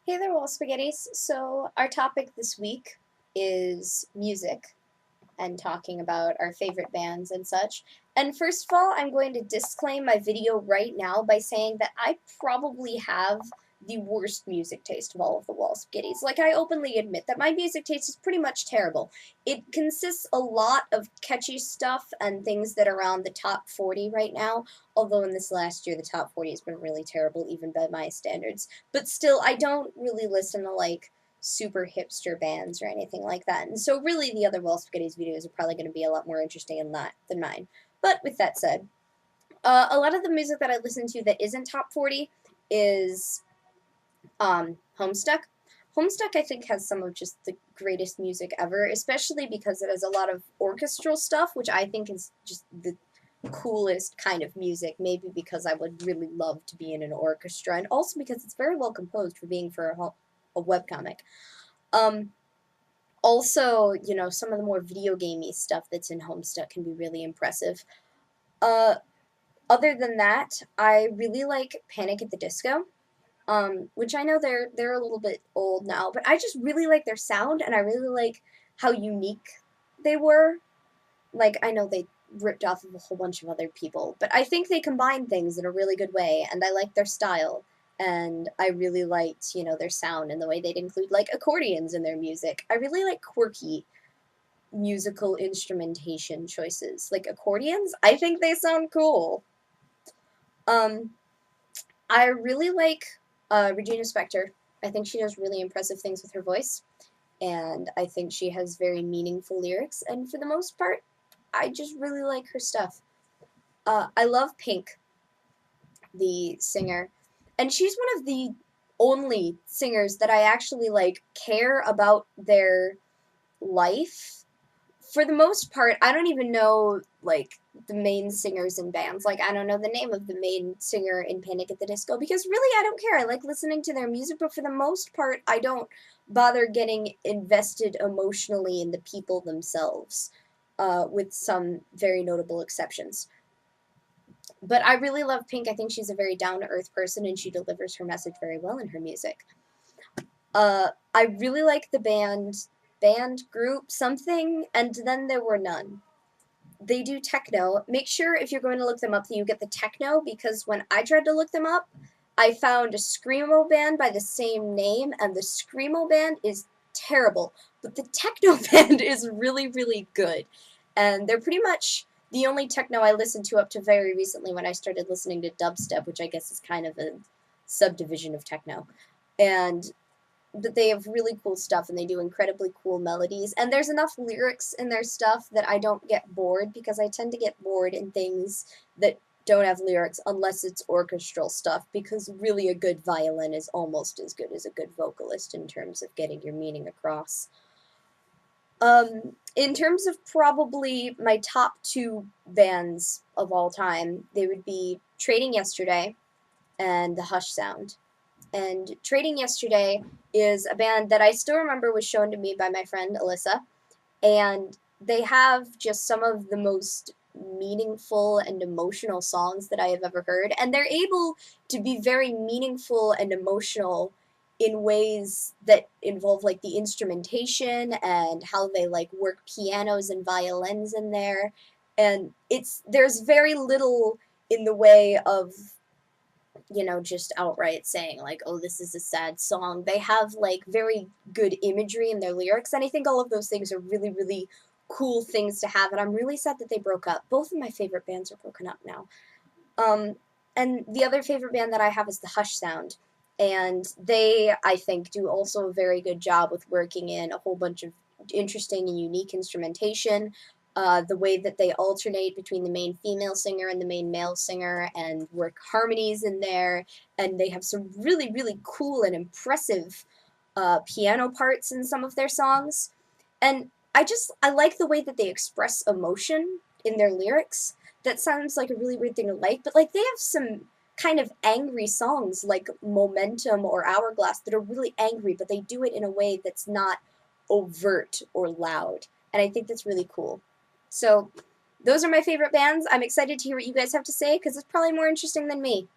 Hey there, Wall Spaghettis. So, our topic this week is music and talking about our favorite bands and such. And first of all, I'm going to disclaim my video right now by saying that I probably have the worst music taste of all of the Wall Spaghettis. Like, I openly admit that my music taste is pretty much terrible. It consists a lot of catchy stuff and things that are around the top 40 right now, although in this last year the top 40 has been really terrible, even by my standards. But still, I don't really listen to, like, super hipster bands or anything like that. And so really the other Wall Spaghetti's videos are probably going to be a lot more interesting than mine. But with that said, a lot of the music that I listen to that isn't top 40 is Homestuck. Homestuck, I think, has some of just the greatest music ever, especially because it has a lot of orchestral stuff, which I think is just the coolest kind of music, maybe because I would really love to be in an orchestra, and also because it's very well composed for being for a webcomic. Um, Also, some of the more video gamey stuff that's in Homestuck can be really impressive. Uh, Other than that, I really like Panic at the Disco, which I know they're a little bit old now, but I just really like their sound, and I really like how unique they were. Like, I know they ripped off of a whole bunch of other people, but I think they combine things in a really good way, and I like their style. And I really liked, their sound and the way they'd include, like, accordions in their music. I really like quirky musical instrumentation choices. Like accordions, I think they sound cool. Um, I really like Regina Spektor. I think she does really impressive things with her voice, and I think she has very meaningful lyrics, and for the most part, I just really like her stuff. I love Pink, the singer, and she's one of the only singers that I actually like care about their life. For the most part, I don't even know, like, the main singers in bands. Like, I don't know the name of the main singer in Panic at the Disco because really I don't care. I like listening to their music, but for the most part, I don't bother getting invested emotionally in the people themselves, with some very notable exceptions. But I really love Pink. I think she's a very down to earth person and she delivers her message very well in her music. I really like the band group something, and then there were none. They do techno. Make sure if you're going to look them up that you get the techno, because when I tried to look them up, I found a screamo band by the same name, and the screamo band is terrible, but the techno band is really, really good. And they're pretty much the only techno I listened to up to very recently when I started listening to dubstep, which I guess is kind of a subdivision of techno. And but they have really cool stuff and they do incredibly cool melodies. And there's enough lyrics in their stuff that I don't get bored, because I tend to get bored in things that don't have lyrics unless it's orchestral stuff, because really a good violin is almost as good as a good vocalist in terms of getting your meaning across. In terms of probably my top two bands of all time, they would be Trading Yesterday and The Hush Sound. And Trading Yesterday is a band that I still remember was shown to me by my friend Alyssa. And they have just some of the most meaningful and emotional songs that I have ever heard. And they're able to be very meaningful and emotional in ways that involve, like, the instrumentation and how they, like, work pianos and violins in there. And there's very little in the way of, just outright saying, like, oh, this is a sad song. They have, like, very good imagery in their lyrics, and I think all of those things are really, really cool things to have, and I'm really sad that they broke up. Both of my favorite bands are broken up now. Um, and the other favorite band that I have is the Hush Sound, and they, I think, do also a very good job with working in a whole bunch of interesting and unique instrumentation. The way that they alternate between the main female singer and the main male singer and work harmonies in there, and they have some really, really cool and impressive piano parts in some of their songs. And I like the way that they express emotion in their lyrics. That sounds like a really weird thing to like, but, like, they have some kind of angry songs like Momentum or Hourglass that are really angry, but they do it in a way that's not overt or loud. And I think that's really cool. So, those are my favorite bands. I'm excited to hear what you guys have to say because it's probably more interesting than me.